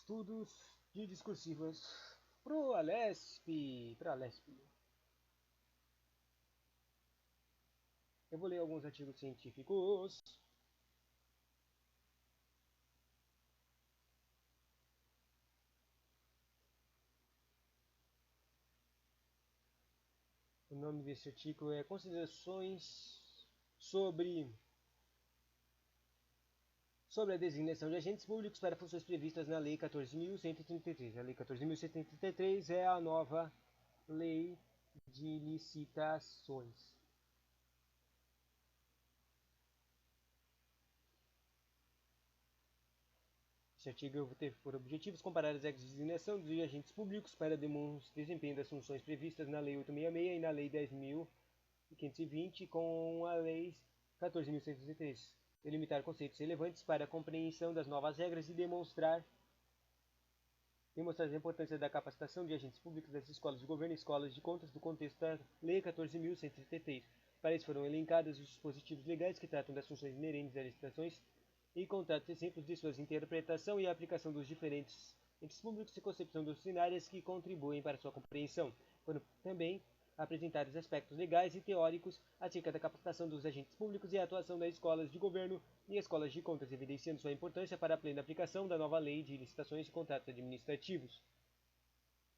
Estudos de discursivas pro Alesp, para Alesp. Eu vou ler alguns artigos científicos. O nome desse artigo é Considerações sobre a designação de agentes públicos para funções previstas na Lei 14.133. A Lei 14.133 é a nova Lei de Licitações. Esse artigo teve por objetivos comparar as regras de designação de agentes públicos para desempenho das funções previstas na Lei 866 e na Lei 10.520 com a Lei 14.133. Delimitar conceitos relevantes para a compreensão das novas regras e demonstrar a importância da capacitação de agentes públicos das escolas de governo e escolas de contas do contexto da Lei 14.133. Para isso foram elencados os dispositivos legais que tratam das funções inerentes às licitações e contratos, exemplos de suas interpretação e aplicação dos diferentes entes públicos e concepção doutrinárias que contribuem para sua compreensão. Foram também apresentados aspectos legais e teóricos acerca da capacitação dos agentes públicos e a atuação das escolas de governo e escolas de contas, evidenciando sua importância para a plena aplicação da nova lei de licitações e contratos administrativos.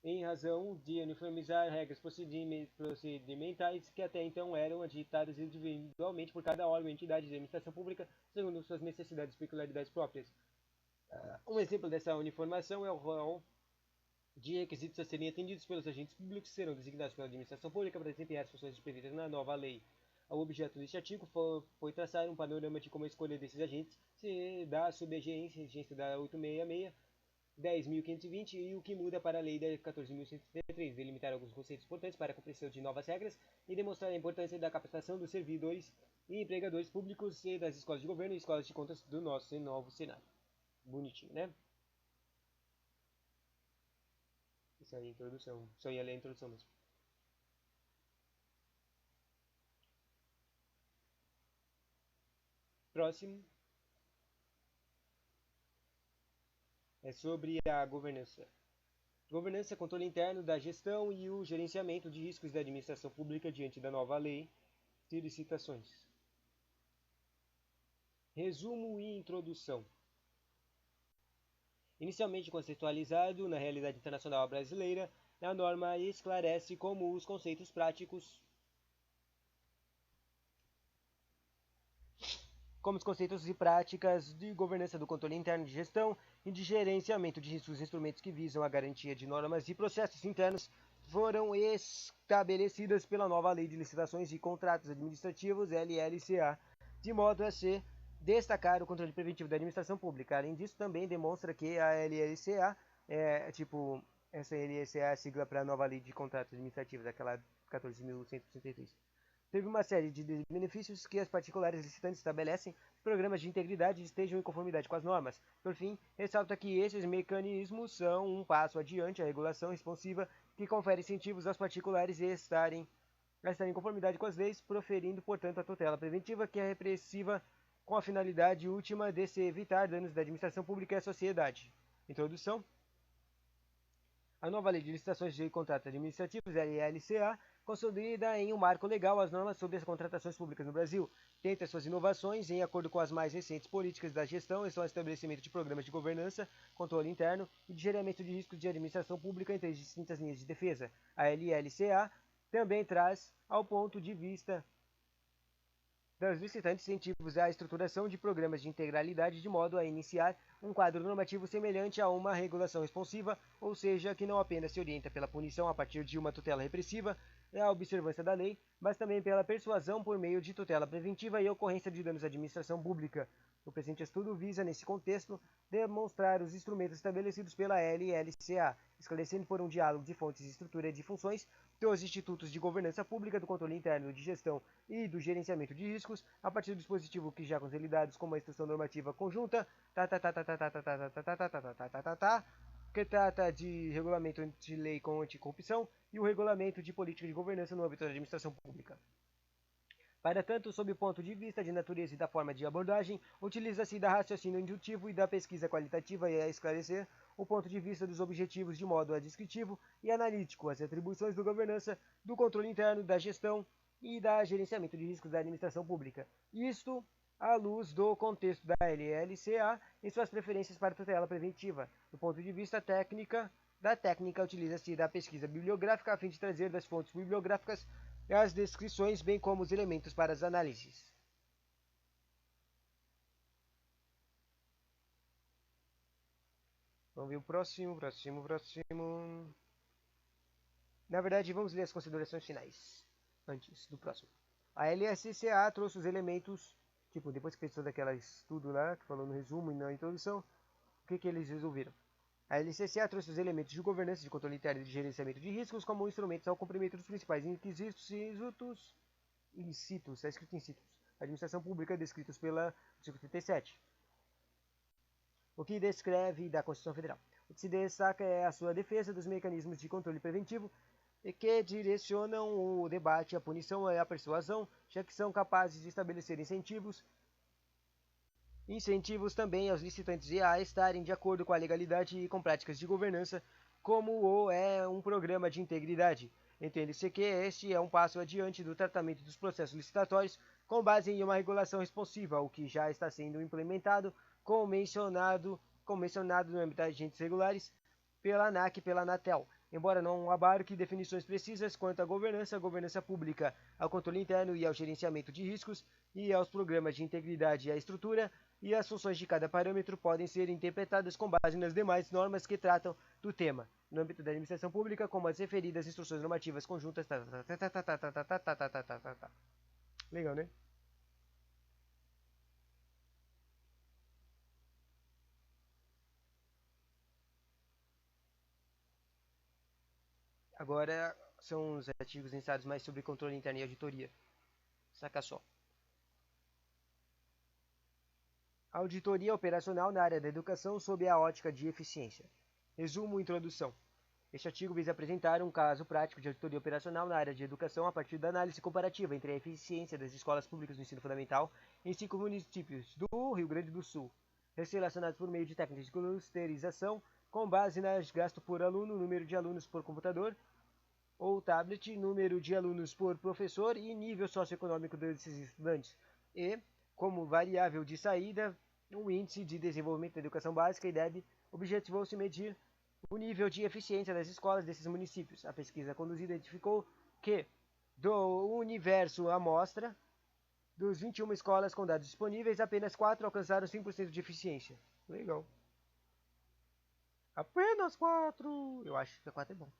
Em razão de uniformizar regras procedimentais que até então eram editadas individualmente por cada órgão e entidade de administração pública, segundo suas necessidades e peculiaridades próprias. Um exemplo dessa uniformação é o rol de requisitos a serem atendidos pelos agentes públicos que serão designados pela administração pública para desempenhar as funções previstas na nova lei. O objeto deste artigo foi traçar um panorama de como a escolha desses agentes se dá sob a vigência da 866, 10.520 e o que muda para a lei da 14.133, delimitar alguns conceitos importantes para a compreensão de novas regras e demonstrar a importância da capacitação dos servidores e empregadores públicos e das escolas de governo e escolas de contas do nosso novo cenário. Bonitinho, né? Isso aí é a introdução. Só ia ler a introdução mesmo. Próximo é sobre a governança. Governança, controle interno da gestão e o gerenciamento de riscos da administração pública diante da nova lei de licitações. Resumo e introdução. Inicialmente conceitualizado na realidade internacional brasileira, a norma esclarece como os conceitos práticos e práticas de governança do controle interno de gestão e de gerenciamento de riscos, instrumentos que visam a garantia de normas e processos internos foram estabelecidas pela nova Lei de Licitações e Contratos Administrativos, LLCA, de modo a se destacar o controle preventivo da administração pública. Além disso, também demonstra que a LLCA essa LLCA é a sigla para a nova Lei de Contratos Administrativos, aquela 14.163. Teve uma série de benefícios que as particulares licitantes estabelecem programas de integridade estejam em conformidade com as normas. Por fim, ressalta que esses mecanismos são um passo adiante à regulação responsiva que confere incentivos aos particulares a estarem em conformidade com as leis, proferindo, portanto, a tutela preventiva que é repressiva com a finalidade última de se evitar danos da administração pública e à sociedade. Introdução. A nova Lei de Licitações e Contratos Administrativos, LLCA, consolida em um marco legal as normas sobre as contratações públicas no Brasil. Tenta suas inovações em acordo com as mais recentes políticas da gestão e o estabelecimento de programas de governança, controle interno e de gerenciamento de riscos de administração pública em 3 distintas linhas de defesa. A LLCA também traz, ao ponto de vista dos licitantes, incentivos à estruturação de programas de integralidade de modo a iniciar um quadro normativo semelhante a uma regulação responsiva, ou seja, que não apenas se orienta pela punição a partir de uma tutela repressiva e a observância da lei, mas também pela persuasão por meio de tutela preventiva e ocorrência de danos à administração pública. O presente estudo visa, nesse contexto, demonstrar os instrumentos estabelecidos pela LLCA, esclarecendo por um diálogo de fontes e estrutura de funções dos institutos de governança pública, do controle interno de gestão e do gerenciamento de riscos, a partir do dispositivo que já consolidados como a instrução normativa conjunta, que trata de regulamento de lei com anticorrupção e o regulamento de política de governança no âmbito da administração pública. Para tanto, sob o ponto de vista de natureza e da forma de abordagem, utiliza-se da raciocínio indutivo e da pesquisa qualitativa e a esclarecer o ponto de vista dos objetivos de modo a descritivo e analítico, as atribuições da governança, do controle interno, da gestão e da gerenciamento de riscos da administração pública. Isto à luz do contexto da LLCA em suas preferências para tutela preventiva. Do ponto de vista da técnica, utiliza-se da pesquisa bibliográfica a fim de trazer das fontes bibliográficas as descrições, bem como os elementos para as análises. Vamos ver o próximo. Na verdade, vamos ler as considerações finais, antes do próximo. A LSCA trouxe os elementos, tipo, depois que fez todo aquele estudo lá, que falou no resumo e na introdução, o que eles resolveram? A LCCA trouxe os elementos de governança, de controle interno e de gerenciamento de riscos como instrumentos ao cumprimento dos principais requisitos está escrito incitos, administração pública descritos pela artigo 37. O que descreve da Constituição Federal. O que se destaca é a sua defesa dos mecanismos de controle preventivo e que direcionam o debate, a punição e a persuasão, já que são capazes de estabelecer incentivos também aos licitantes a estarem de acordo com a legalidade e com práticas de governança, como o é um programa de integridade. Entende-se que este é um passo adiante do tratamento dos processos licitatórios com base em uma regulação responsiva, o que já está sendo implementado, como mencionado no âmbito de agentes regulares, pela ANAC e pela Anatel. Embora não abarque definições precisas quanto à governança pública, ao controle interno e ao gerenciamento de riscos, e aos programas de integridade e à estrutura, e as funções de cada parâmetro podem ser interpretadas com base nas demais normas que tratam do tema, no âmbito da administração pública, como as referidas instruções normativas conjuntas. Legal, né? Agora são os artigos pensados mais sobre controle interno e auditoria. Saca só. Auditoria operacional na área da educação sob a ótica de eficiência. Resumo: introdução. Este artigo visa apresentar um caso prático de auditoria operacional na área de educação a partir da análise comparativa entre a eficiência das escolas públicas do ensino fundamental em 5 municípios do Rio Grande do Sul, relacionados por meio de técnicas de clusterização com base nas gasto por aluno, número de alunos por computador ou tablet, número de alunos por professor e nível socioeconômico desses estudantes, e, como variável de saída, o índice de desenvolvimento da educação básica e deve objetivou-se medir o nível de eficiência das escolas desses municípios. A pesquisa conduzida identificou que, do universo amostra, dos 21 escolas com dados disponíveis, apenas 4 alcançaram 5% de eficiência. Legal. Apenas 4! Eu acho que 4 é bom.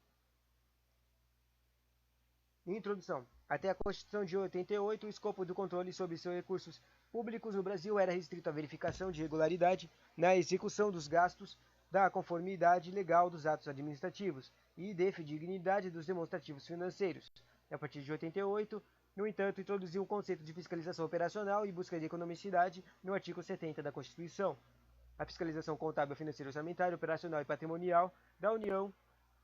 Introdução. Até a Constituição de 88, o escopo do controle sobre seus recursos públicos no Brasil era restrito à verificação de regularidade na execução dos gastos, da conformidade legal dos atos administrativos e de fidedignidade dos demonstrativos financeiros. A partir de 88, no entanto, introduziu o conceito de fiscalização operacional e busca de economicidade no artigo 70 da Constituição. A fiscalização contábil, financeira, orçamentária, operacional e patrimonial da União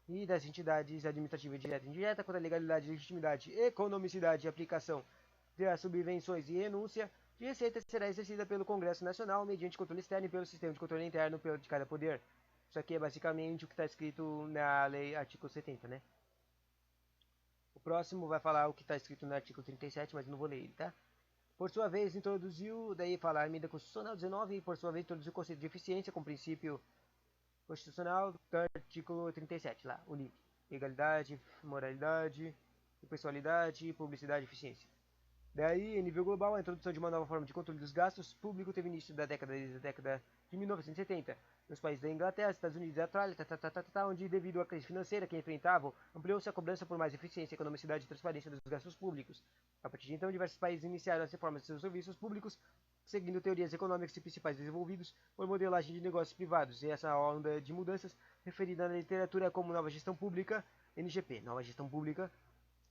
e das entidades administrativas direta e indireta quanto à legalidade, legitimidade, economicidade e aplicação das subvenções e renúncia de receita será exercida pelo Congresso Nacional mediante controle externo e pelo sistema de controle interno de cada poder. Isso aqui é basicamente o que está escrito na lei artigo 70, né? O próximo vai falar o que está escrito no artigo 37, mas não vou ler ele, tá? Por sua vez, introduziu, daí fala a emenda constitucional 19, e por sua vez introduziu o conceito de eficiência com princípio constitucional do artigo 37, lá, o link. Legalidade, moralidade, impessoalidade, publicidade e eficiência. Daí, em nível global, a introdução de uma nova forma de controle dos gastos públicos teve início da década de 1970, nos países da Inglaterra, Estados Unidos e Austrália, onde, devido à crise financeira que enfrentavam, ampliou-se a cobrança por mais eficiência, economicidade e transparência dos gastos públicos. A partir de então, diversos países iniciaram as reformas de seus serviços públicos, seguindo teorias econômicas e principais desenvolvidos por modelagem de negócios privados, e essa onda de mudanças, referida na literatura como nova gestão pública, NGP, nova gestão pública,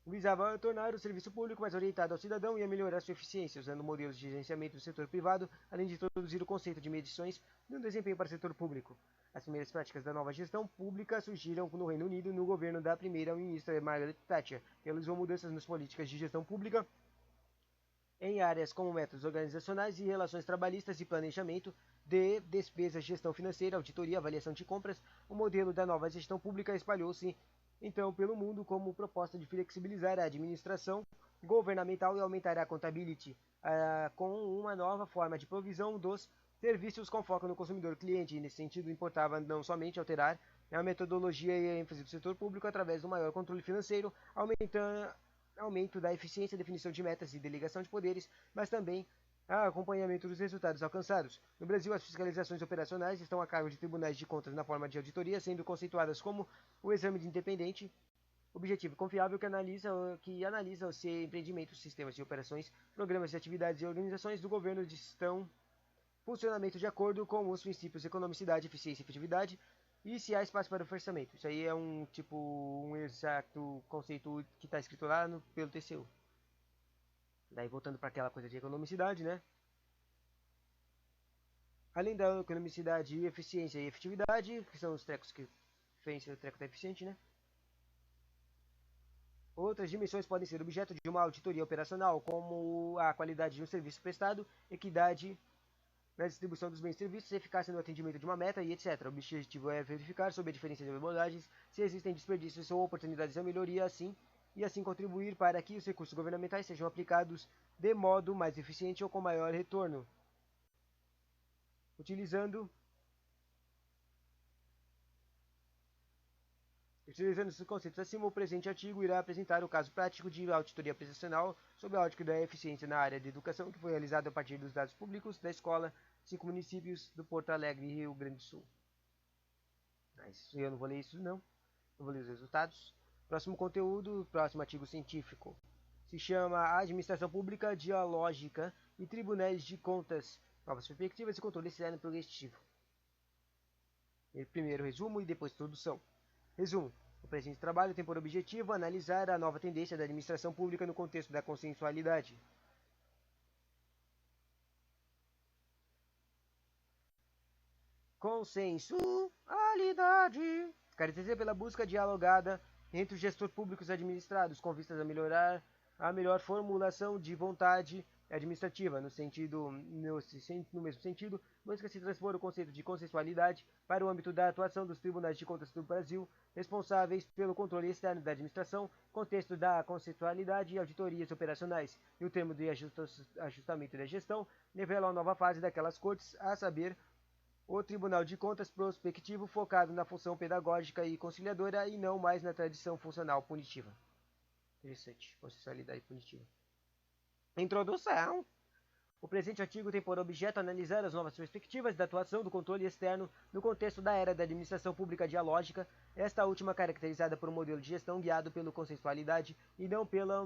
visava tornar o serviço público mais orientado ao cidadão e a melhorar sua eficiência, usando modelos de gerenciamento do setor privado, além de introduzir o conceito de medições de um desempenho para o setor público. As primeiras práticas da nova gestão pública surgiram no Reino Unido no governo da primeira-ministra Margaret Thatcher, que realizou mudanças nas políticas de gestão pública em áreas como métodos organizacionais e relações trabalhistas e planejamento de despesas, gestão financeira, auditoria, avaliação de compras. O modelo da nova gestão pública espalhou-se então pelo mundo como proposta de flexibilizar a administração governamental e aumentar a contabilidade com uma nova forma de provisão dos serviços com foco no consumidor cliente. E nesse sentido, importava não somente alterar a metodologia e a ênfase do setor público através do maior controle financeiro, aumento da eficiência, definição de metas e delegação de poderes, mas também acompanhamento dos resultados alcançados. No Brasil, as fiscalizações operacionais estão a cargo de tribunais de contas na forma de auditoria, sendo conceituadas como o exame de independente, objetivo e confiável que analisa se empreendimentos, sistemas de operações, programas de atividades e organizações do governo estão funcionamento de acordo com os princípios de economicidade, eficiência e efetividade e se há espaço para o orçamento. Isso aí é um exato conceito que está escrito lá pelo TCU. Daí voltando para aquela coisa de economicidade, né? Além da economicidade, eficiência e efetividade, que são os trecos que fez o treco tá eficiente, né? Outras dimensões podem ser objeto de uma auditoria operacional, como a qualidade de um serviço prestado, equidade na distribuição dos bens e serviços, eficácia no atendimento de uma meta e etc. O objetivo é verificar sobre a diferença de abordagens, se existem desperdícios ou oportunidades de melhoria, assim contribuir para que os recursos governamentais sejam aplicados de modo mais eficiente ou com maior retorno. Utilizando esses conceitos acima, o presente artigo irá apresentar o caso prático de auditoria presencial sob a ótica da eficiência na área de educação, que foi realizado a partir dos dados públicos da escola 5 municípios do Porto Alegre e Rio Grande do Sul. Mas eu não vou ler isso não, eu vou ler os resultados. Próximo conteúdo, próximo artigo científico. Se chama Administração Pública Dialógica e Tribunais de Contas, Novas Perspectivas e Controle Externo Progressivo. Primeiro resumo e depois introdução. Resumo. O presente trabalho tem por objetivo analisar a nova tendência da administração pública no contexto da consensualidade. Consensualidade. Caracterizada pela busca dialogada entre o gestor público e os administrados, com vistas a melhorar a melhor formulação de vontade administrativa. No mesmo sentido, busca-se transpor o conceito de consensualidade para o âmbito da atuação dos tribunais de contas do Brasil, responsáveis pelo controle externo da administração, contexto da consensualidade e auditorias operacionais. E o termo de ajustamento da gestão revela uma nova fase daquelas cortes, a saber, o Tribunal de Contas prospectivo focado na função pedagógica e conciliadora e não mais na tradição funcional punitiva. Interessante, consensualidade punitiva. Introdução. O presente artigo tem por objeto analisar as novas perspectivas da atuação do controle externo no contexto da era da administração pública dialógica, esta última caracterizada por um modelo de gestão guiado pela consensualidade e não pela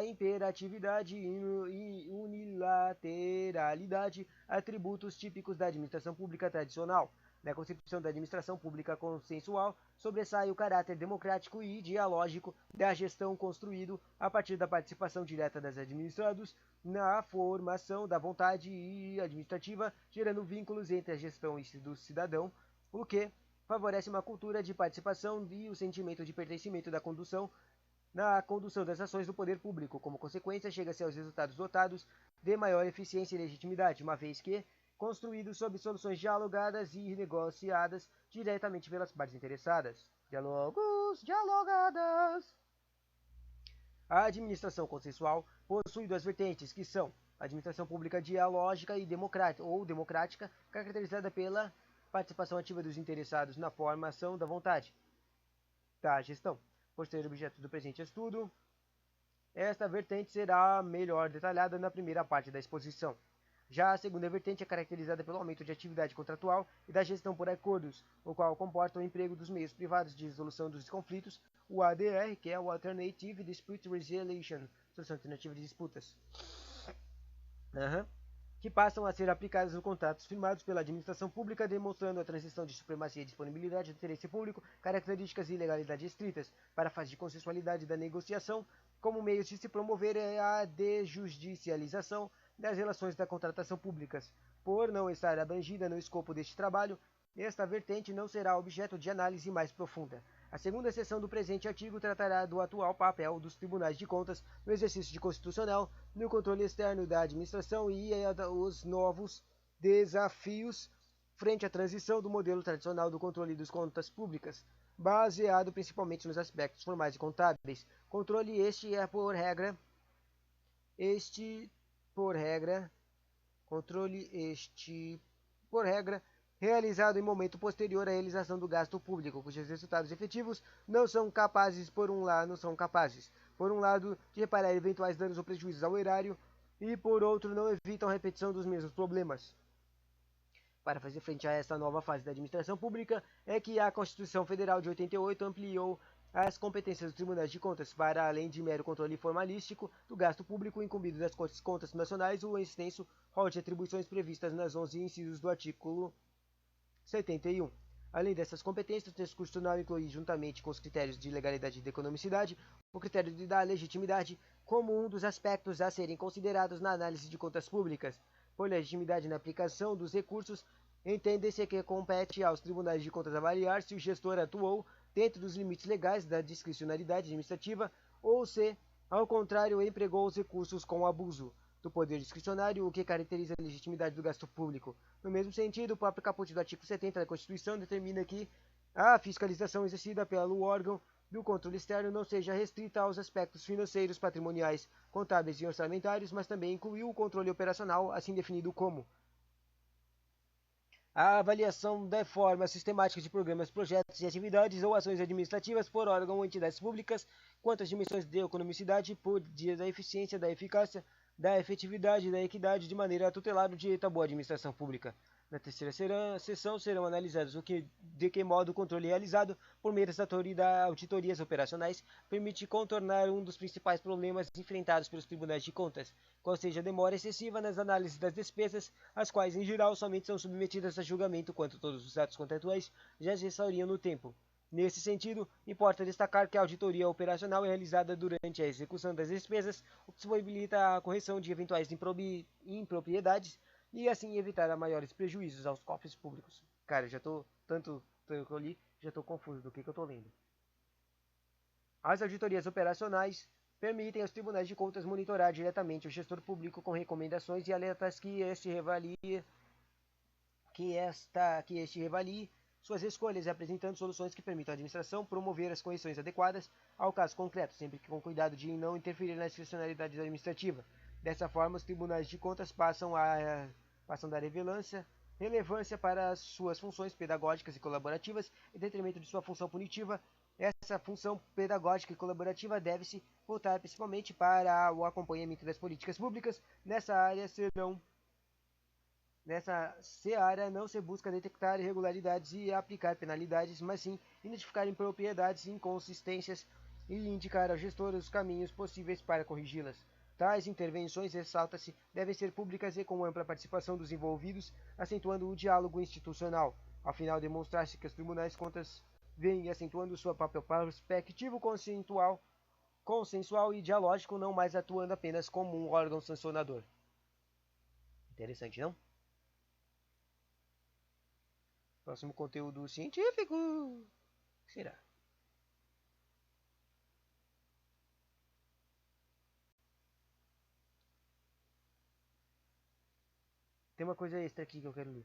imperatividade e unilateralidade, atributos típicos da administração pública tradicional. Na concepção da administração pública consensual, sobressai o caráter democrático e dialógico da gestão construído a partir da participação direta dos administrados na formação da vontade administrativa, gerando vínculos entre a gestão e do cidadão, o que favorece uma cultura de participação e o sentimento de pertencimento na condução das ações do poder público. Como consequência, chega-se aos resultados dotados de maior eficiência e legitimidade, uma vez que construídos sob soluções dialogadas e negociadas diretamente pelas partes interessadas. Dialogadas. A administração consensual possui duas vertentes, que são a administração pública dialógica e democrática, caracterizada pela participação ativa dos interessados na formação da vontade da gestão. Por ser objeto do presente estudo, esta vertente será melhor detalhada na primeira parte da exposição. Já a segunda vertente é caracterizada pelo aumento de atividade contratual e da gestão por acordos, o qual comporta o emprego dos meios privados de resolução dos conflitos, o ADR, que é o Alternative Dispute Resolution, solução alternativa de disputas, que passam a ser aplicadas nos contratos firmados pela administração pública, demonstrando a transição de supremacia e disponibilidade do interesse público, características e legalidade estritas, para a fase de consensualidade da negociação, como meios de se promover a desjudicialização das relações da contratação públicas. Por não estar abrangida no escopo deste trabalho, Esta vertente não será objeto de análise mais profunda. A segunda seção do presente artigo tratará do atual papel dos tribunais de contas no exercício de constitucional, no controle externo da administração e os novos desafios frente à transição do modelo tradicional do controle das contas públicas, baseado principalmente nos aspectos formais e contábeis. Controle este por regra, controle este por regra realizado em momento posterior à realização do gasto público, cujos resultados efetivos não são capazes, por um lado, de reparar eventuais danos ou prejuízos ao erário e, por outro, não evitam a repetição dos mesmos problemas. Para fazer frente a esta nova fase da administração pública, é que a Constituição Federal de 88 ampliou as competências dos tribunais de contas para, além de mero controle formalístico do gasto público incumbido das contas nacionais, o extenso rol de atribuições previstas nas 11 incisos do artigo 71. Além dessas competências, o texto constitucional inclui, juntamente com os critérios de legalidade e de economicidade, o critério da legitimidade como um dos aspectos a serem considerados na análise de contas públicas. Por legitimidade na aplicação dos recursos, entende-se que compete aos tribunais de contas avaliar se o gestor atuou dentro dos limites legais da discricionariedade administrativa ou se, ao contrário, empregou os recursos com abuso do poder discricionário, o que caracteriza a legitimidade do gasto público. No mesmo sentido, o próprio caput do artigo 70 da Constituição determina que a fiscalização exercida pelo órgão do controle externo não seja restrita aos aspectos financeiros, patrimoniais, contábeis e orçamentários, mas também inclui o controle operacional, assim definido como a avaliação da forma sistemática de programas, projetos e atividades ou ações administrativas por órgão ou entidades públicas, quanto às dimensões de economicidade, por dia da eficiência, da eficácia, da efetividade e da equidade, de maneira a tutelar o direito à boa administração pública. Na terceira sessão serão analisados de que modo o controle realizado por meio das auditorias operacionais permite contornar um dos principais problemas enfrentados pelos tribunais de contas, qual seja a demora excessiva nas análises das despesas, as quais em geral somente são submetidas a julgamento quando todos os atos contratuais já se restauriam no tempo. Nesse sentido, importa destacar que a auditoria operacional é realizada durante a execução das despesas, o que possibilita a correção de eventuais impropriedades e assim evitar maiores prejuízos aos cofres públicos. Cara, já tô tanto que eu li, já tô confuso do que eu tô lendo. As auditorias operacionais permitem aos tribunais de contas monitorar diretamente o gestor público com recomendações e alertas que este revalie suas escolhas, apresentando soluções que permitam à administração promover as correções adequadas ao caso concreto, sempre que com cuidado de não interferir na discricionalidade administrativa. Dessa forma, os tribunais de contas passam a dar relevância para as suas funções pedagógicas e colaborativas, em detrimento de sua função punitiva. Essa função pedagógica e colaborativa deve-se voltar principalmente para o acompanhamento das políticas públicas. Nessa seara não se busca detectar irregularidades e aplicar penalidades, mas sim identificar impropriedades e inconsistências e indicar ao gestor os caminhos possíveis para corrigi-las. Tais intervenções, ressalta-se, devem ser públicas e com ampla participação dos envolvidos, acentuando o diálogo institucional. Ao final, demonstrar-se que os tribunais de contas vêm acentuando seu papel perspectivo consensual e dialógico, não mais atuando apenas como um órgão sancionador. Interessante, não? Próximo conteúdo científico. O que será? Tem uma coisa extra aqui que eu quero ler.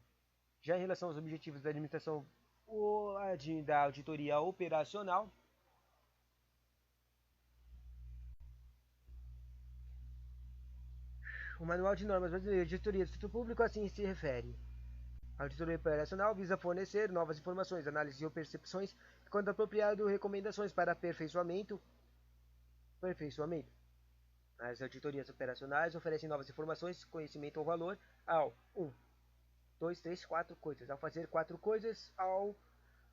Já em relação aos objetivos da administração da auditoria operacional, o Manual de Normas Brasileiras de Auditoria do Setor Público assim se refere. A auditoria operacional visa fornecer novas informações, análises e percepções, e, quando apropriado, recomendações para aperfeiçoamento. As auditorias operacionais oferecem novas informações, conhecimento ou valor ao 1, 2, 3, 4 coisas. Ao fazer 4 coisas, ao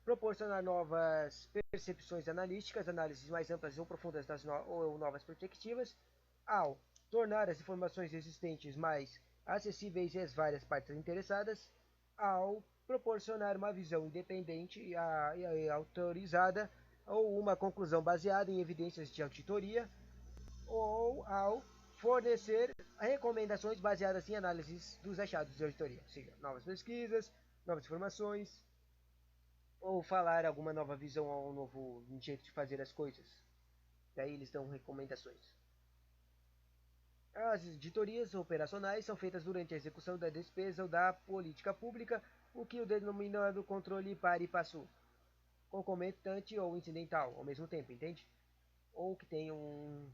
proporcionar novas percepções analíticas, análises mais amplas ou profundas ou novas perspectivas, ao tornar as informações existentes mais acessíveis às várias partes interessadas, ao proporcionar uma visão independente e autorizada ou uma conclusão baseada em evidências de auditoria, ou ao fornecer recomendações baseadas em análises dos achados de auditoria, ou seja, novas pesquisas, novas informações, ou falar alguma nova visão ou um novo jeito de fazer as coisas. Daí eles dão recomendações. As auditorias operacionais são feitas durante a execução da despesa ou da política pública, o que o denominado controle par e passo, concomitante ou incidental ao mesmo tempo, entende? Ou que tem um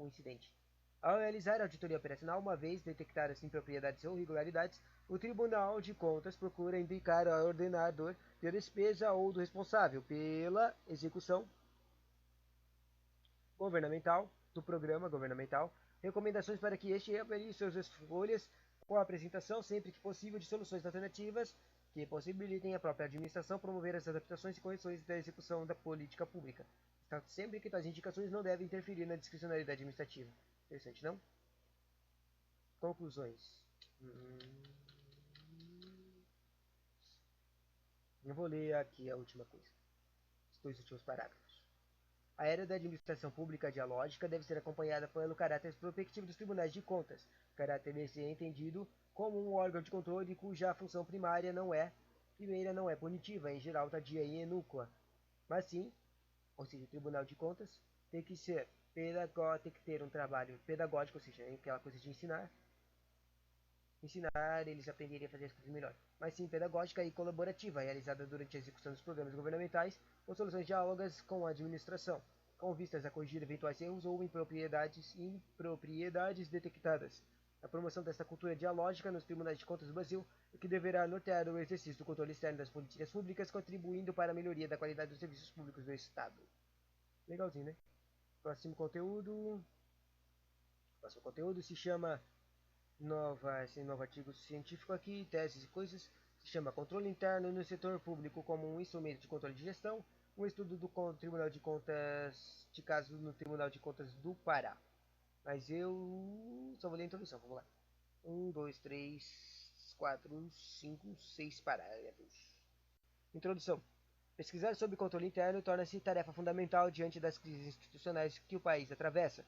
incidente. Ao realizar a auditoria operacional, uma vez detectadas impropriedades ou irregularidades, o Tribunal de Contas procura indicar ao ordenador de despesa ou do responsável pela execução governamental do programa governamental recomendações para que este avalie suas escolhas com a apresentação, sempre que possível, de soluções alternativas que possibilitem à própria administração promover as adaptações e correções da execução da política pública. Sempre que tais indicações não devem interferir na discricionalidade administrativa. Interessante, não? Conclusões. Eu vou ler aqui a última coisa. Os dois últimos parágrafos. A era da administração pública dialógica deve ser acompanhada pelo caráter prospectivo dos tribunais de contas, caráter esse é entendido como um órgão de controle cuja função primeira não é punitiva, em geral tardia e inúqua, mas sim, ou seja, o Tribunal de Contas tem que ser pedagógico, tem que ter um trabalho pedagógico, ou seja, aquela coisa de ensinar eles aprenderem a fazer as coisas melhor, mas sim pedagógica e colaborativa, realizada durante a execução dos programas governamentais ou soluções diálogas com a administração, com vistas a corrigir eventuais erros ou impropriedades detectadas. A promoção desta cultura dialógica nos tribunais de contas do Brasil é que deverá nortear o exercício do controle externo das políticas públicas, contribuindo para a melhoria da qualidade dos serviços públicos do Estado. Legalzinho, né? Próximo conteúdo. O próximo conteúdo se chama esse novo artigo científico aqui, teses e coisas, se chama Controle Interno no Setor Público como um instrumento de controle de gestão, um estudo do Tribunal de Contas, de caso no Tribunal de Contas do Pará. Mas eu só vou ler a introdução, vamos lá. 1, 2, 3, 4, 5, 6 parágrafos. Introdução. Pesquisar sobre controle interno torna-se tarefa fundamental diante das crises institucionais que o país atravessa.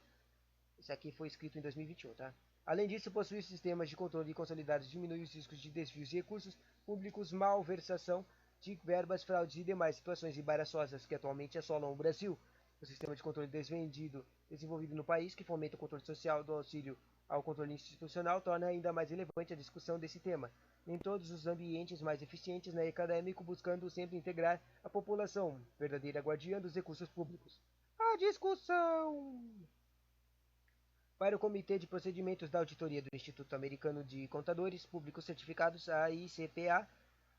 Isso aqui foi escrito em 2021, tá? Além disso, possuir sistemas de controle consolidados diminui os riscos de desvios de recursos públicos, malversação de verbas, fraudes e demais situações embaraçosas que atualmente assolam o Brasil. O sistema de controle desenvolvido no país, que fomenta o controle social do auxílio ao controle institucional, torna ainda mais relevante a discussão desse tema. Em todos os ambientes mais eficientes, né, acadêmico, buscando sempre integrar a população, verdadeira guardiã dos recursos públicos. A discussão! Para o Comitê de Procedimentos da Auditoria do Instituto Americano de Contadores Públicos Certificados, AICPA,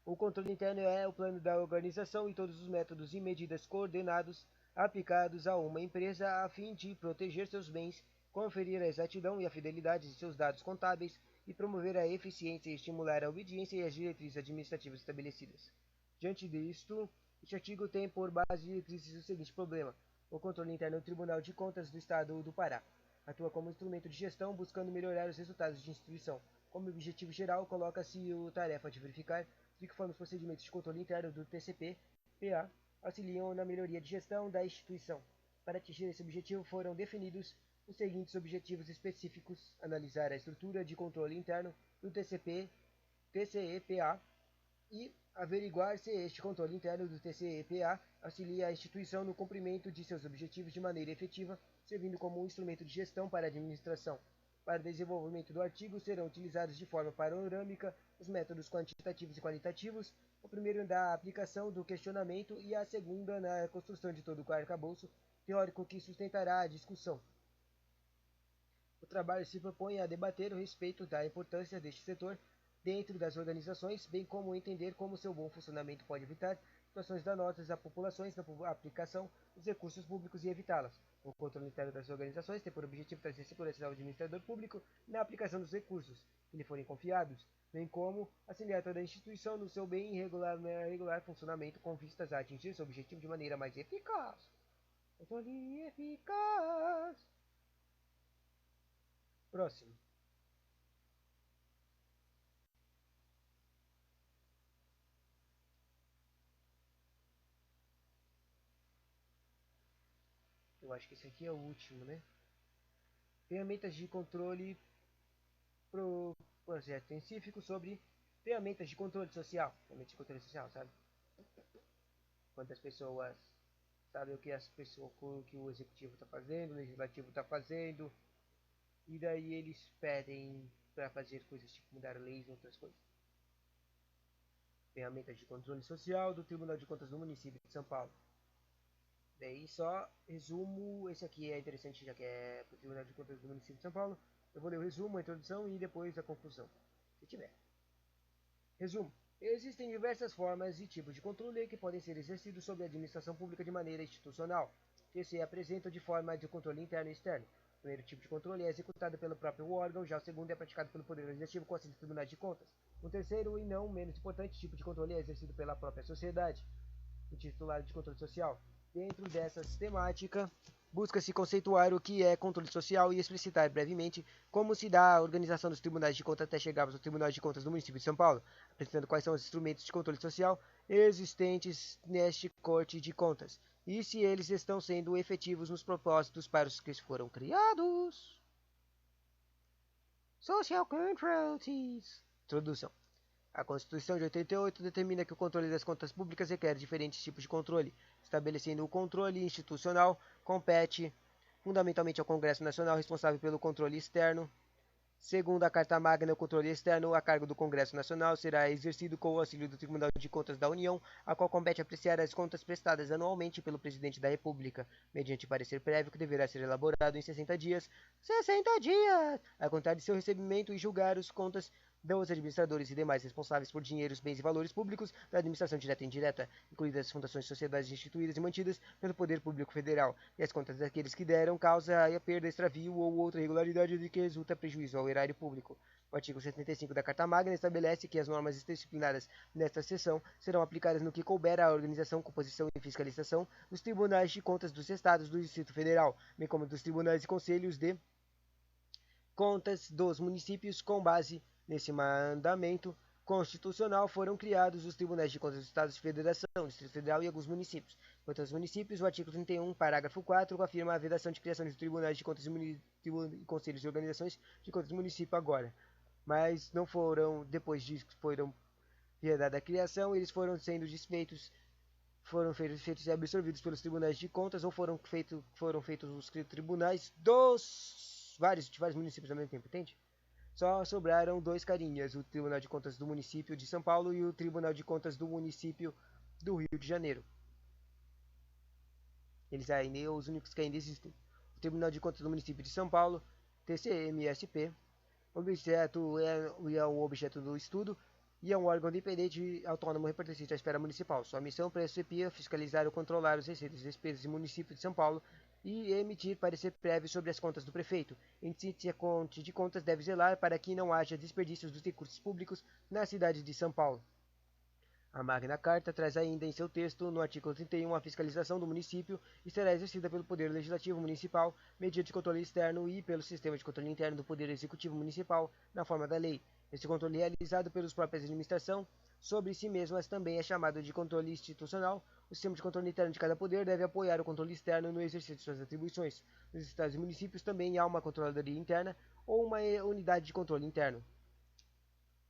o controle interno é o plano da organização e todos os métodos e medidas coordenados aplicados a uma empresa a fim de proteger seus bens, conferir a exatidão e a fidelidade de seus dados contábeis e promover a eficiência e estimular a obediência e as diretrizes administrativas estabelecidas. Diante disto, este artigo tem por base diretrizes o seguinte problema: o controle interno do Tribunal de Contas do Estado do Pará atua como instrumento de gestão, buscando melhorar os resultados de instituição. Como objetivo geral, coloca-se a tarefa de verificar de que forma os procedimentos de controle interno do TCP/PA auxiliam na melhoria de gestão da instituição. Para atingir esse objetivo, foram definidos os seguintes objetivos específicos: analisar a estrutura de controle interno do TCE/PA e averiguar se este controle interno do TCE/PA auxilia a instituição no cumprimento de seus objetivos de maneira efetiva, servindo como um instrumento de gestão para a administração. Para o desenvolvimento do artigo, serão utilizados de forma panorâmica os métodos quantitativos e qualitativos, o primeiro na aplicação do questionamento e a segunda na construção de todo o arcabouço teórico que sustentará a discussão. O trabalho se propõe a debater a respeito da importância deste setor dentro das organizações, bem como entender como seu bom funcionamento pode evitar situações danosas a populações na aplicação dos recursos públicos e evitá-las. O controle interno das organizações tem por objetivo trazer segurança ao administrador público na aplicação dos recursos que lhe forem confiados, bem como auxiliar toda a instituição no seu bem e regular funcionamento com vistas a atingir seu objetivo de maneira mais eficaz. Controle eficaz. Próximo. Eu acho que esse aqui é o último, né? Ferramentas de controle pro projeto científico sobre Ferramentas de controle social. Ferramentas de controle social, sabe? Quantas pessoas sabem o que as pessoas, o que o executivo está fazendo, o legislativo está fazendo, e daí eles pedem para fazer coisas tipo mudar leis e outras coisas. Ferramentas de controle social do Tribunal de Contas do município de São Paulo. Daí só resumo, esse aqui é interessante já que é para o Tribunal de Contas do município de São Paulo. Eu vou ler o resumo, a introdução e depois a conclusão, se tiver. Resumo. Existem diversas formas e tipos de controle que podem ser exercidos sobre a administração pública de maneira institucional, que se apresentam de forma de controle interno e externo. O primeiro tipo de controle é executado pelo próprio órgão, já o segundo é praticado pelo Poder Legislativo com auxílio dos tribunais de contas. O terceiro, e não menos importante, tipo de controle é exercido pela própria sociedade, o titular de controle social. Dentro dessa sistemática, busca-se conceituar o que é controle social e explicitar brevemente como se dá a organização dos tribunais de contas até chegarmos aos tribunais de contas do município de São Paulo, apresentando quais são os instrumentos de controle social existentes neste corte de contas e se eles estão sendo efetivos nos propósitos para os que foram criados. Social Controls. Introdução. A Constituição de 88 determina que o controle das contas públicas requer diferentes tipos de controle, estabelecendo o controle institucional, compete fundamentalmente ao Congresso Nacional, responsável pelo controle externo. Segundo a Carta Magna, o controle externo a cargo do Congresso Nacional será exercido com o auxílio do Tribunal de Contas da União, a qual compete apreciar as contas prestadas anualmente pelo Presidente da República, mediante parecer prévio que deverá ser elaborado em 60 dias, a contar de seu recebimento e julgar as contas dos administradores e demais responsáveis por dinheiros, bens e valores públicos da administração direta e indireta, incluídas as fundações e sociedades instituídas e mantidas pelo Poder Público Federal, e as contas daqueles que deram causa a perda, extravio ou outra irregularidade de que resulta prejuízo ao erário público. O artigo 75 da Carta Magna estabelece que as normas disciplinadas nesta seção serão aplicadas no que couber à organização, composição e fiscalização dos tribunais de contas dos estados do Distrito Federal, bem como dos tribunais e conselhos de contas dos municípios. Com base nesse mandamento constitucional, foram criados os tribunais de contas dos estados de federação, Distrito Federal e alguns municípios. Quanto aos municípios, o artigo 31, parágrafo 4, afirma a vedação de criação de tribunais de contas e conselhos de organizações de contas do município agora. Mas não foram, depois disso que foram vedada a criação, eles foram sendo desfeitos, foram feitos e absorvidos pelos tribunais de contas ou foram feitos os tribunais de vários municípios ao mesmo tempo, entende? Só sobraram dois carinhas, o Tribunal de Contas do município de São Paulo e o Tribunal de Contas do município do Rio de Janeiro. Eles ainda são os únicos que ainda existem. O Tribunal de Contas do município de São Paulo, TCMSP, é o objeto do estudo e é um órgão independente autônomo pertencente à esfera municipal. Sua missão é fiscalizar ou controlar os receitos e despesas do município de São Paulo e emitir parecer prévio sobre as contas do prefeito. Em síntese, a Corte de Contas deve zelar para que não haja desperdícios dos recursos públicos na cidade de São Paulo. A Magna Carta traz ainda em seu texto, no artigo 31, a fiscalização do município e será exercida pelo Poder Legislativo Municipal, mediante controle externo e pelo sistema de controle interno do Poder Executivo Municipal, na forma da lei. Esse controle realizado pelos próprios administração sobre si mesmas também é chamado de controle institucional. O sistema de controle interno de cada poder deve apoiar o controle externo no exercício de suas atribuições. Nos estados e municípios também há uma controladoria interna ou uma unidade de controle interno.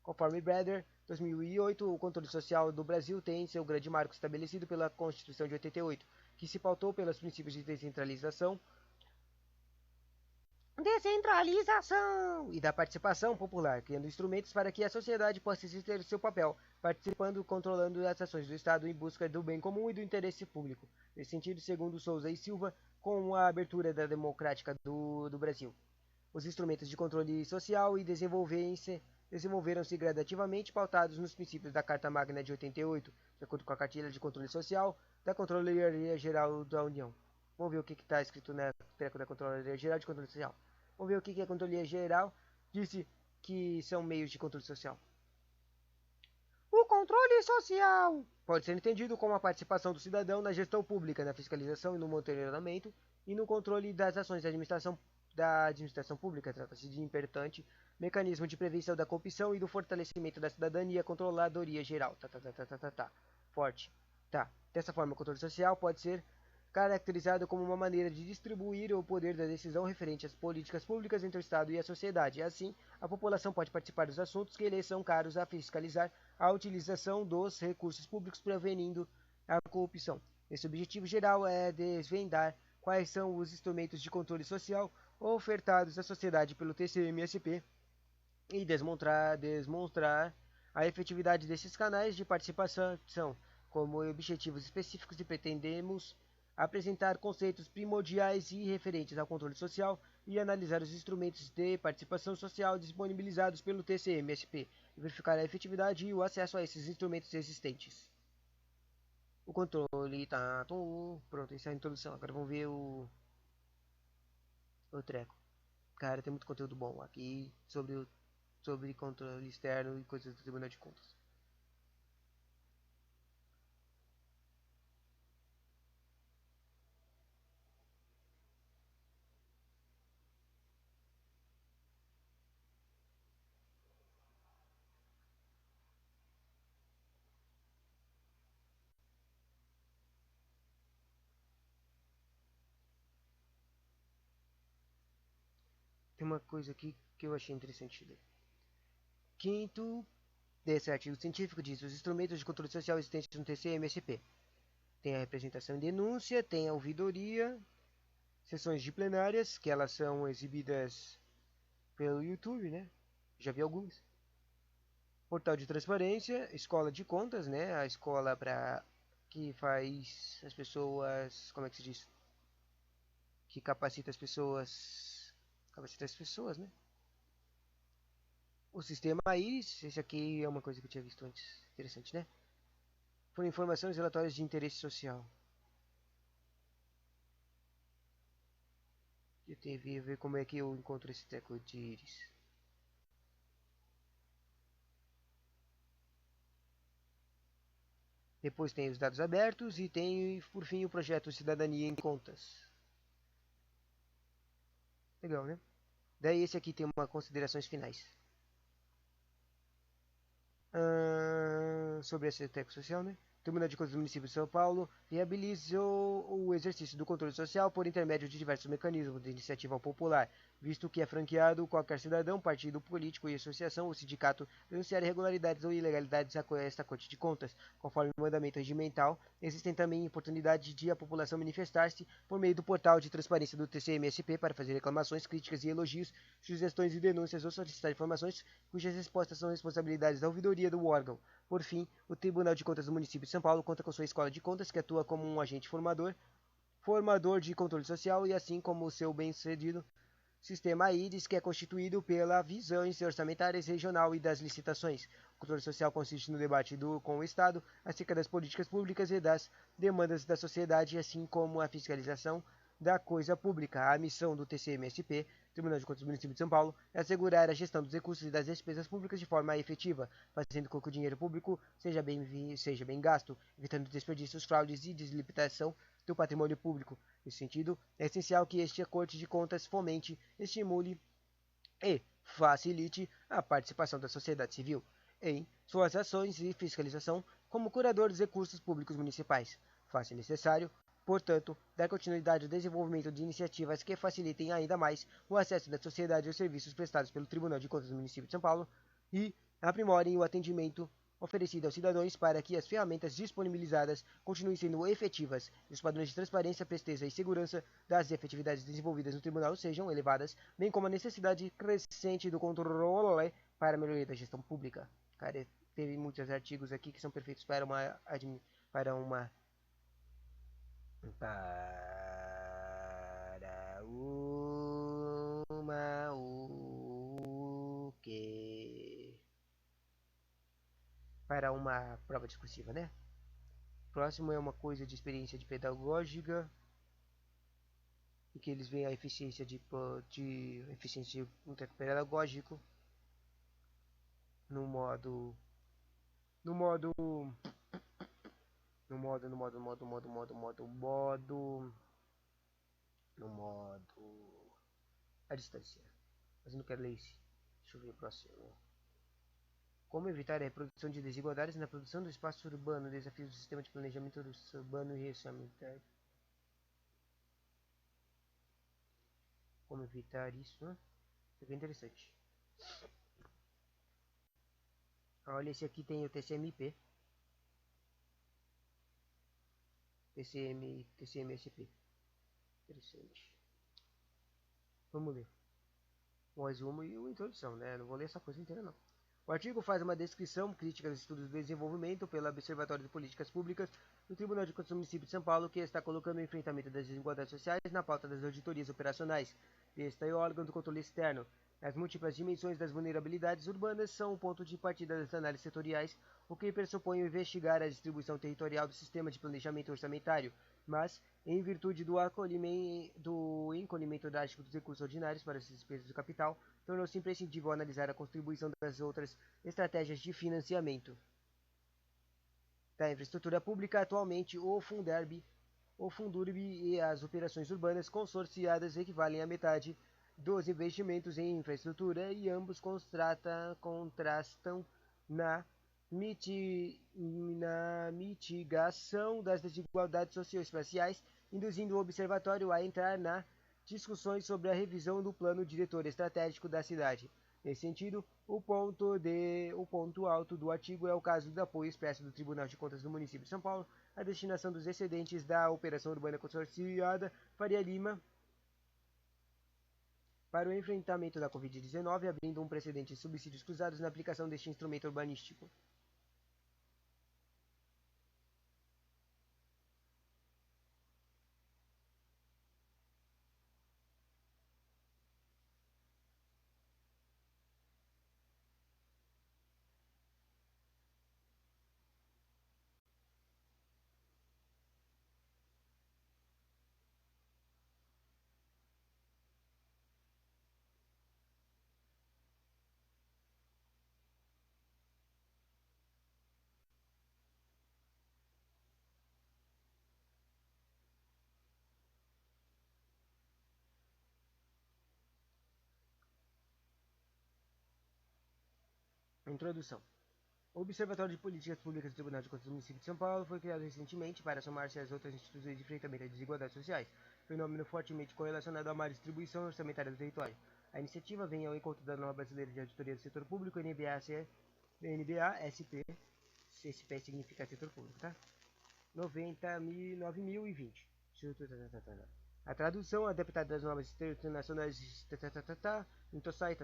Conforme Breder, 2008, o controle social do Brasil tem seu grande marco estabelecido pela Constituição de 88, que se pautou pelos princípios de descentralização e da participação popular, criando instrumentos para que a sociedade possa exercer seu papel, participando, controlando as ações do Estado em busca do bem comum e do interesse público. Nesse sentido, segundo Souza e Silva, com a abertura da democrática do Brasil, os instrumentos de controle social e desenvolveram-se gradativamente, pautados nos princípios da Carta Magna de 88, de acordo com a Cartilha de Controle Social da Controladoria Geral da União. Vamos ver o que está escrito na treco da Controladoria Geral de Controle Social. Vamos ver o que a Controladoria Geral disse que são meios de controle social. O controle social pode ser entendido como a participação do cidadão na gestão pública, na fiscalização e no monitoramento e no controle das ações da administração pública. Trata-se de importante mecanismo de prevenção da corrupção e do fortalecimento da cidadania, controladoria geral. Forte. Dessa forma, o controle social pode ser caracterizado como uma maneira de distribuir o poder da decisão referente às políticas públicas entre o Estado e a sociedade. Assim, a população pode participar dos assuntos que lhes são caros a fiscalizar a utilização dos recursos públicos, prevenindo a corrupção. Esse objetivo geral é desvendar quais são os instrumentos de controle social ofertados à sociedade pelo TCM-SP e demonstrar a efetividade desses canais de participação como objetivos específicos e pretendemos apresentar conceitos primordiais e referentes ao controle social e analisar os instrumentos de participação social disponibilizados pelo TCM-SP e verificar a efetividade e o acesso a esses instrumentos existentes. O controle tá pronto, essa é a introdução. Agora vamos ver o treco. Cara, tem muito conteúdo bom aqui sobre controle externo e coisas do Tribunal de Contas. Tem uma coisa aqui que eu achei interessante ler. Quinto desse artigo científico diz os instrumentos de controle social existentes no TCM-SP. Tem a representação e denúncia, tem a ouvidoria, sessões de plenárias, que elas são exibidas pelo YouTube, né? Já vi algumas. Portal de transparência, escola de contas, né? A escola para que faz as pessoas, como é que se diz? Que capacita as pessoas, né? O sistema IRIS, esse aqui é uma coisa que eu tinha visto antes, interessante, né? Por informações e relatórios de interesse social. Eu tenho que ver como é que eu encontro esse teco de IRIS. Depois tem os dados abertos e tem, por fim, o projeto Cidadania em Contas. Legal, né? Daí esse aqui tem uma considerações finais. Sobre esse teco social, né? O Tribunal de Contas do Município de São Paulo viabilizou o exercício do controle social por intermédio de diversos mecanismos de iniciativa popular, visto que é franqueado qualquer cidadão, partido político e associação ou sindicato denunciar irregularidades ou ilegalidades a esta Corte de Contas. Conforme o mandamento regimental, existem também oportunidades de a população manifestar-se por meio do portal de transparência do TCM-SP para fazer reclamações, críticas e elogios, sugestões e denúncias ou solicitar informações cujas respostas são responsabilidades da ouvidoria do órgão. Por fim, o Tribunal de Contas do Município de São Paulo conta com sua escola de contas, que atua como um agente formador de controle social, e assim como o seu bem-sucedido sistema IRIS, que é constituído pela visões orçamentárias regional e das licitações. O controle social consiste no debate com o Estado acerca das políticas públicas e das demandas da sociedade, assim como a fiscalização da coisa pública. A missão do TCM-SP, Tribunal de Contas do Município de São Paulo, é assegurar a gestão dos recursos e das despesas públicas de forma efetiva, fazendo com que o dinheiro público seja bem gasto, evitando desperdícios, fraudes e deslimitação do patrimônio público. Nesse sentido, é essencial que este Corte de Contas fomente, estimule e facilite a participação da sociedade civil em suas ações e fiscalização como curador dos recursos públicos municipais. Faz-se necessário, portanto, dar continuidade ao desenvolvimento de iniciativas que facilitem ainda mais o acesso da sociedade aos serviços prestados pelo Tribunal de Contas do Município de São Paulo e aprimorem o atendimento oferecido aos cidadãos para que as ferramentas disponibilizadas continuem sendo efetivas e os padrões de transparência, presteza e segurança das efetividades desenvolvidas no tribunal sejam elevadas, bem como a necessidade crescente do controle para a melhoria da gestão pública. Cara, teve muitos artigos aqui que são perfeitos para para uma para uma o que para uma prova discursiva, né? Próximo é uma coisa de experiência de pedagógica, em que eles veem a eficiência de eficiência no tempo pedagógico no modo no modo no modo no modo no modo no modo no modo modo modo no modo a distância. Mas eu não quero ler esse. Deixa eu ver o próximo. Como evitar a reprodução de desigualdades na produção do espaço urbano, desafios do sistema de planejamento urbano e orçamentário. Como evitar isso, né? Isso aqui é interessante. Olha, esse aqui tem o TCMP. TCMSP. Interessante. Vamos ler. O resumo e a introdução, né? Não vou ler essa coisa inteira, não. O artigo faz uma descrição crítica dos estudos de desenvolvimento pelo Observatório de Políticas Públicas do Tribunal de Contas do Município de São Paulo, que está colocando o enfrentamento das desigualdades sociais na pauta das auditorias operacionais deste órgão do controle externo. As múltiplas dimensões das vulnerabilidades urbanas são o ponto de partida das análises setoriais, o que pressupõe investigar a distribuição territorial do sistema de planejamento orçamentário, mas, em virtude do encolhimento drástico dos recursos ordinários para as despesas do capital, tornou-se imprescindível analisar a contribuição das outras estratégias de financiamento da infraestrutura pública. Atualmente, o Fundurb e as operações urbanas consorciadas equivalem à metade dos investimentos em infraestrutura e ambos contrastam na mitigação das desigualdades socioespaciais, induzindo o observatório a entrar na discussões sobre a revisão do plano diretor estratégico da cidade. Nesse sentido, o ponto alto do artigo é o caso do apoio expresso do Tribunal de Contas do Município de São Paulo à destinação dos excedentes da Operação Urbana Consorciada Faria Lima para o enfrentamento da Covid-19, abrindo um precedente de subsídios cruzados na aplicação deste instrumento urbanístico. Introdução. O Observatório de Políticas Públicas do Tribunal de Contas do Município de São Paulo foi criado recentemente para somar-se às outras instituições de enfrentamento às desigualdades sociais, fenômeno fortemente correlacionado à má distribuição orçamentária do território. A iniciativa vem ao encontro da norma brasileira de auditoria do setor público, NBA-SP, CSP significa setor público, tá? 9020. A tradução adaptada das normas internacionais Intosai,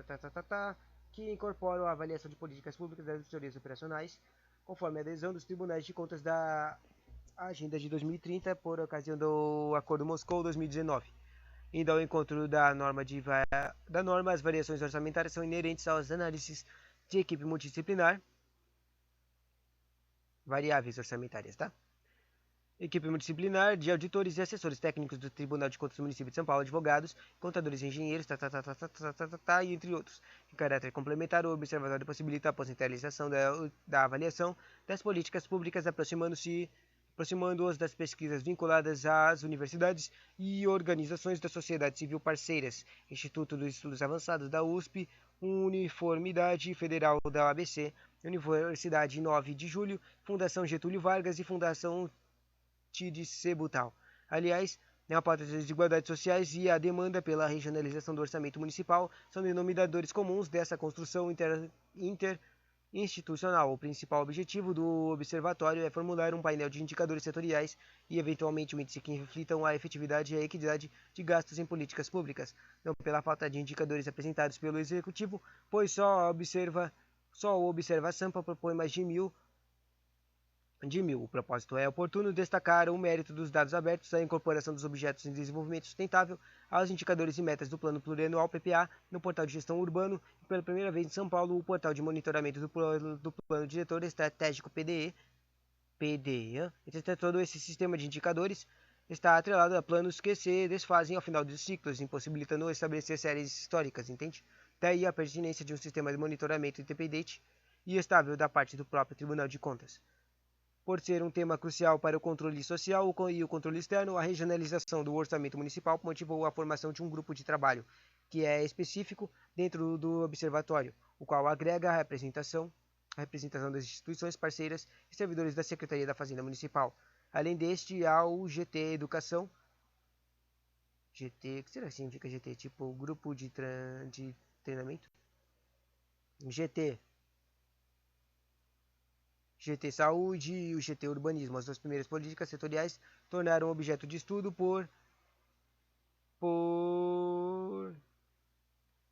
que incorporam a avaliação de políticas públicas das auditorias operacionais, conforme a adesão dos tribunais de contas da Agenda de 2030 por ocasião do Acordo Moscou 2019. Indo ao encontro da norma, as variações orçamentárias são inerentes às análises de equipe multidisciplinar, variáveis orçamentárias, tá? Equipe multidisciplinar de auditores e assessores técnicos do Tribunal de Contas do Município de São Paulo, advogados, contadores e engenheiros, e entre outros. Em caráter complementar, o observatório possibilita a potencialização da avaliação das políticas públicas, aproximando-os das pesquisas vinculadas às universidades e organizações da sociedade civil parceiras, Instituto dos Estudos Avançados da USP, Uniformidade Federal da ABC, Universidade 9 de Julho, Fundação Getúlio Vargas e Fundação de Sebutal. Aliás, a pauta das desigualdades sociais e a demanda pela regionalização do orçamento municipal são denominadores comuns dessa construção interinstitucional. O principal objetivo do observatório é formular um painel de indicadores setoriais e, eventualmente, um índice que reflitam a efetividade e a equidade de gastos em políticas públicas, não pela falta de indicadores apresentados pelo Executivo, pois só o Observa Sampa propõe mais de mil. O propósito é oportuno destacar o mérito dos dados abertos, a incorporação dos objetos de desenvolvimento sustentável aos indicadores e metas do Plano Plurianual PPA no portal de gestão urbano e, pela primeira vez em São Paulo, o portal de monitoramento do Plano Diretor Estratégico PDE. Todo esse sistema de indicadores está atrelado a planos que se desfazem ao final dos ciclos, impossibilitando estabelecer séries históricas, entende? Daí a pertinência de um sistema de monitoramento independente e estável da parte do próprio Tribunal de Contas. Por ser um tema crucial para o controle social e o controle externo, a regionalização do orçamento municipal motivou a formação de um grupo de trabalho, que é específico dentro do observatório, o qual agrega a representação das instituições parceiras e servidores da Secretaria da Fazenda Municipal. Além deste, há o GT Educação, GT, o que será que significa GT? Tipo, grupo de treinamento? GT. GT Saúde e o GT Urbanismo. As duas primeiras políticas setoriais tornaram objeto de estudo por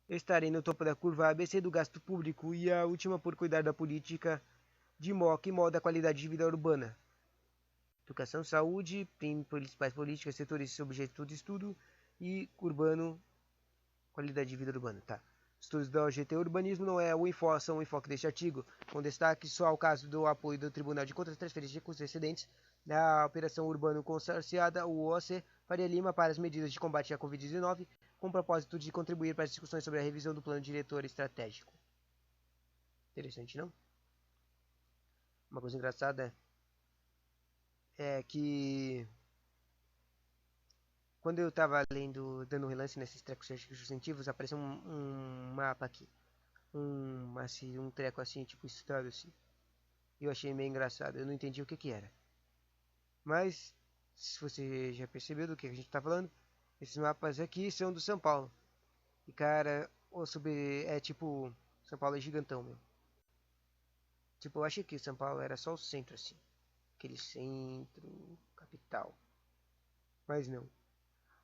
estarem no topo da curva ABC do gasto público e a última por cuidar da política de modo que molda a qualidade de vida urbana. Educação, saúde, principais políticas, setores objeto de estudo e urbano, qualidade de vida urbana. Tá. Estudos da OGT Urbanismo não são o enfoque deste artigo, com destaque só ao caso do apoio do Tribunal de Contas e transferência de recursos excedentes da Operação Urbano Consorciada, o OC Faria Lima, para as medidas de combate à Covid-19, com o propósito de contribuir para as discussões sobre a revisão do Plano Diretor Estratégico. Interessante, não? Uma coisa engraçada é que quando eu estava dando um relance nesses trecos substantivos, apareceu um mapa aqui. Um treco assim, tipo estado assim. E eu achei meio engraçado, eu não entendi o que era. Mas, se você já percebeu do que a gente tá falando, esses mapas aqui são do São Paulo. E cara, é tipo, São Paulo é gigantão, meu. Tipo, eu achei que São Paulo era só o centro assim. Aquele centro, capital. Mas não.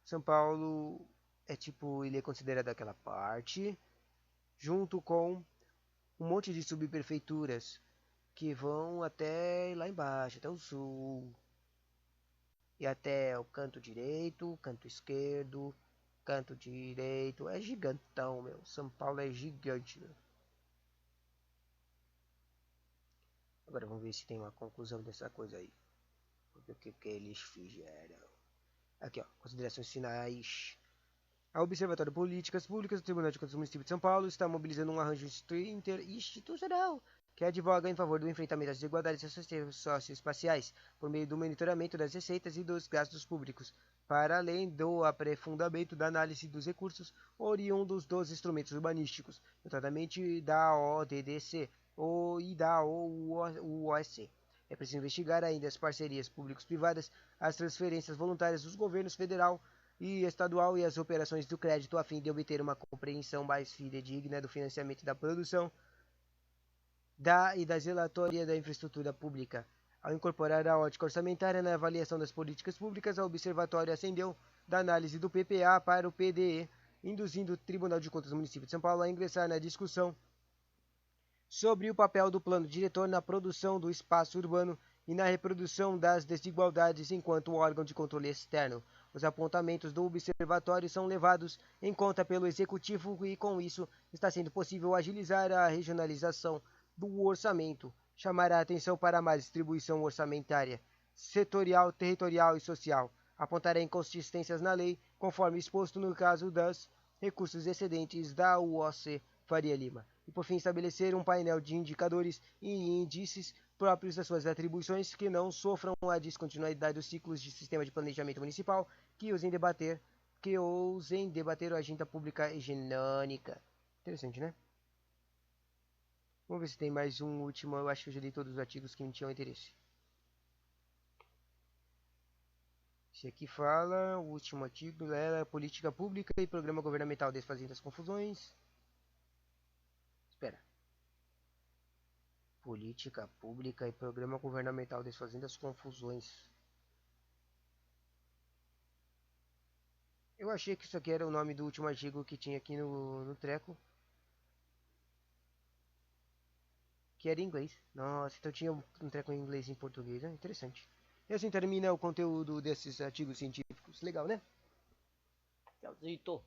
São Paulo é tipo, ele é considerado aquela parte, junto com um monte de subprefeituras que vão até lá embaixo, até o sul, e até o canto direito, canto esquerdo, canto direito. É gigantão, meu. São Paulo é gigante, meu. Agora vamos ver se tem uma conclusão dessa coisa aí. Vamos ver o que eles fizeram. Aqui, ó. Considerações finais. A Observatório de Políticas Públicas do Tribunal de Contas do Município de São Paulo está mobilizando um arranjo interinstitucional que advoga em favor do enfrentamento das desigualdades socioespaciais por meio do monitoramento das receitas e dos gastos públicos, para além do aprofundamento da análise dos recursos oriundos dos instrumentos urbanísticos, notadamente da ODDC e da UOC. É preciso investigar ainda as parcerias públicos-privadas, as transferências voluntárias dos governos federal e estadual e as operações do crédito a fim de obter uma compreensão mais fidedigna do financiamento da produção e da zelatória da infraestrutura pública. Ao incorporar a ótica orçamentária na avaliação das políticas públicas, o Observatório ascendeu da análise do PPA para o PDE, induzindo o Tribunal de Contas do Município de São Paulo a ingressar na discussão sobre o papel do plano diretor na produção do espaço urbano e na reprodução das desigualdades enquanto órgão de controle externo. Os apontamentos do observatório são levados em conta pelo executivo e, com isso, está sendo possível agilizar a regionalização do orçamento, chamar a atenção para a má distribuição orçamentária, setorial, territorial e social, apontar inconsistências na lei, conforme exposto no caso dos recursos excedentes da UOC Faria Lima, e por fim estabelecer um painel de indicadores e índices próprios das suas atribuições que não sofram a descontinuidade dos ciclos de sistema de planejamento municipal que ousem debater a agenda pública hegemônica. Interessante, né? Vamos ver se tem mais um último. Eu acho que eu já li todos os artigos que me tinham interesse. Esse aqui fala, o último artigo era Política Pública e Programa Governamental desfazendo as confusões. Espera. Política Pública e Programa Governamental desfazendo as confusões. Eu achei que isso aqui era o nome do último artigo que tinha aqui no treco. Que era em inglês. Nossa, então tinha um treco em inglês e em português, né? Interessante. E assim termina o conteúdo desses artigos científicos. Legal, né? Tchauzito.